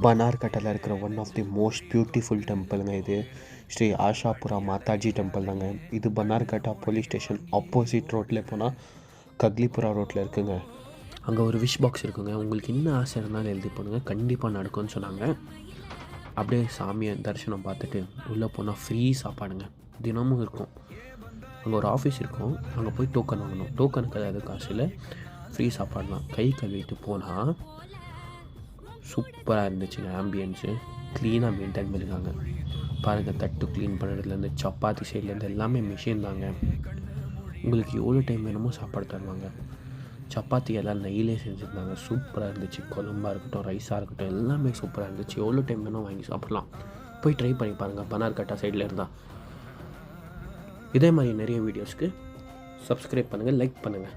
பனார்கட்டில் இருக்கிற one of the most beautiful டெம்பிளுங்க இது. ஸ்ரீ ஆஷாபுரா மாதாஜி டெம்பிள் தாங்க இது. பனார்கட்டா போலீஸ் ஸ்டேஷன் ஆப்போசிட் ரோட்டில் போனால் கக்லிபுரா ரோட்டில் இருக்குங்க. அங்கே ஒரு விஷ் பாக்ஸ் இருக்குங்க. உங்களுக்கு என்ன ஆசை இருந்தாலும் எழுதி போடுங்க, கண்டிப்பாக நடக்கும்னு சொன்னாங்க. அப்படியே சாமியை தரிசனம் பார்த்துட்டு உள்ளே போனால் ஃப்ரீ சாப்பாடுங்க தினமும் இருக்கும். அங்கே ஒரு ஆஃபீஸ் இருக்கும், அங்கே போய் டோக்கன் வாங்கணும். டோக்கனுக்கு அதாவது காசில் ஃப்ரீ சாப்பாடலாம். கை கழுவிட்டு போனால் சூப்பராக இருந்துச்சுங்க. ஆம்பியன்ஸு க்ளீனாக மெயின்டைன் பண்ணியிருக்காங்க பாருங்கள். தட்டு க்ளீன் பண்ணுறதுலேருந்து சப்பாத்தி சைட்லேருந்து எல்லாமே மிஷின் தாங்க. உங்களுக்கு எவ்வளோ டைம் வேணுமோ சாப்பாடு தருவாங்க. சப்பாத்தி எல்லாம் நெய்யிலே செஞ்சுருந்தாங்க, சூப்பராக இருந்துச்சு. குழம்பாக இருக்கட்டும், ரைஸாக இருக்கட்டும், எல்லாமே சூப்பராக இருந்துச்சு. எவ்வளோ டைம் வேணும் வாங்கி சாப்பிட்லாம். போய் ட்ரை பண்ணி பாருங்கள் பனார்கட்டா சைடில் இருந்தால். இதே மாதிரி நிறைய வீடியோஸ்க்கு சப்ஸ்கிரைப் பண்ணுங்கள், லைக் பண்ணுங்கள்.